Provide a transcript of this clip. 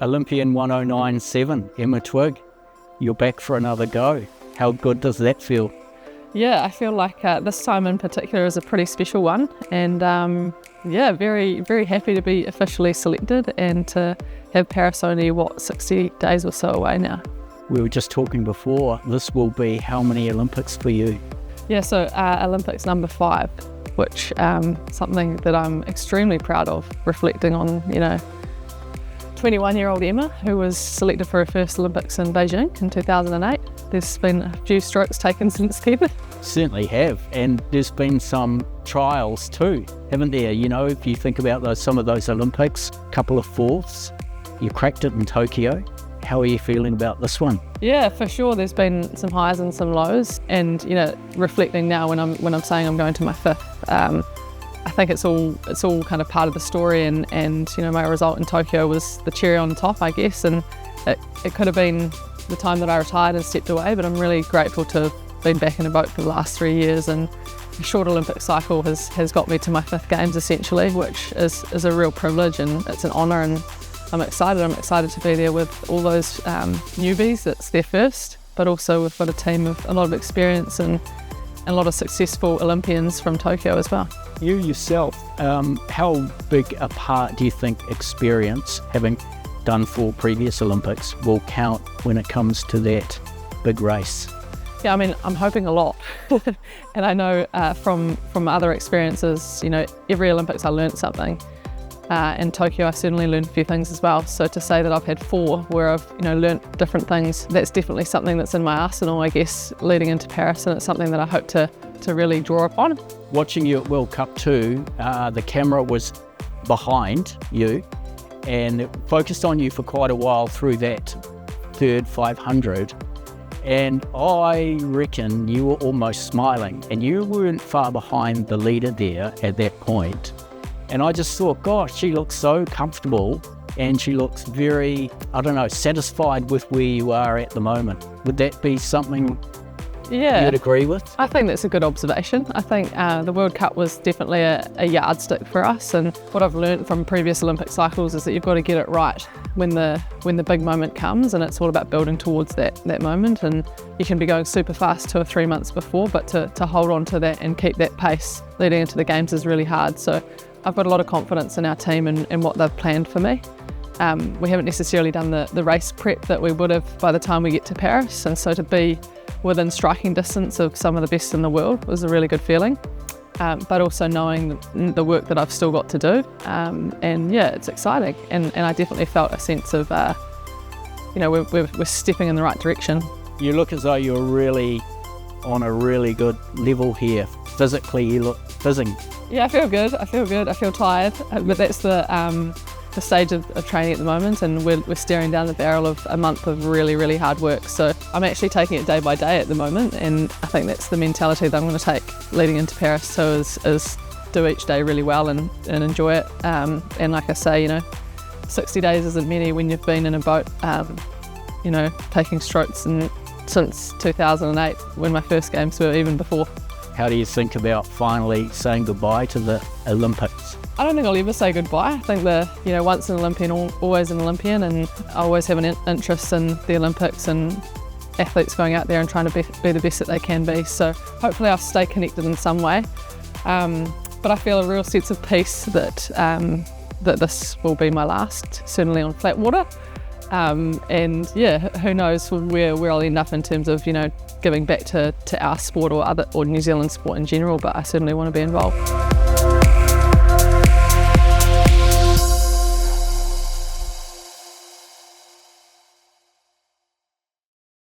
Olympian 1097, Emma Twigg, you're back for another go. How good does that feel? Yeah, I feel like this time in particular is a pretty special one, and very, very happy to be officially selected and to have Paris only, 60 days or so away now. We were just talking before, this will be how many Olympics for you? Yeah, so Olympics number 5, which something that I'm extremely proud of, reflecting on, 21-year-old Emma, who was selected for her first Olympics in Beijing in 2008. There's been a few strokes taken since then. Certainly have, and there's been some trials too, haven't there? If you think about some of those Olympics, couple of fourths, you cracked it in Tokyo. How are you feeling about this one? Yeah, for sure. There's been some highs and some lows, and reflecting now when I'm saying I'm going to my 5th, I think it's all kind of part of the story, and my result in Tokyo was the cherry on top, I guess, and it could have been the time that I retired and stepped away, but I'm really grateful to have been back in a boat for the last 3 years, and a short Olympic cycle has got me to my 5th games essentially, which is a real privilege, and it's an honour, and I'm excited to be there with all those newbies. It's their first, but also we've got a team of a lot of experience and a lot of successful Olympians from Tokyo as well. You yourself, how big a part do you think experience, having done 4 previous Olympics, will count when it comes to that big race? Yeah, I mean, I'm hoping a lot. And I know from other experiences, every Olympics I learned something. In Tokyo, I certainly learned a few things as well. So to say that I've had 4 where I've learnt different things, that's definitely something that's in my arsenal, I guess, leading into Paris, and it's something that I hope to really draw upon. Watching you at World Cup 2, the camera was behind you and it focused on you for quite a while through that third 500. And I reckon you were almost smiling, and you weren't far behind the leader there at that point. And I just thought, gosh, she looks so comfortable, and she looks very, satisfied with where you are at the moment. Would that be something you'd agree with? I think that's a good observation. I think the World Cup was definitely a yardstick for us, and what I've learned from previous Olympic cycles is that you've got to get it right when the big moment comes, and it's all about building towards that moment. And you can be going super fast 2 or 3 months before, but to hold on to that and keep that pace leading into the games is really hard. So I've got a lot of confidence in our team and what they've planned for me. We haven't necessarily done the race prep that we would have by the time we get to Paris, and so to be within striking distance of some of the best in the world was a really good feeling. But also knowing the work that I've still got to do, and yeah, it's exciting. And I definitely felt a sense of, we're stepping in the right direction. You look as though you're really on a really good level here. Physically, you look fizzing. Yeah, I feel good. I feel tired, but that's the stage of training at the moment, and we're staring down the barrel of a month of really, really hard work. So I'm actually taking it day by day at the moment, and I think that's the mentality that I'm going to take leading into Paris. So is do each day really well and enjoy it. And like I say, 60 days isn't many when you've been in a boat, taking strokes since 2008, when my first games were, even before. How do you think about finally saying goodbye to the Olympics? I don't think I'll ever say goodbye. I think once an Olympian, always an Olympian, and I always have an interest in the Olympics and athletes going out there and trying to be the best that they can be. So hopefully I'll stay connected in some way. But I feel a real sense of peace that this will be my last, certainly on flat water. And yeah, who knows where I'll end up in terms of giving back to our sport or New Zealand sport in general, but I certainly want to be involved.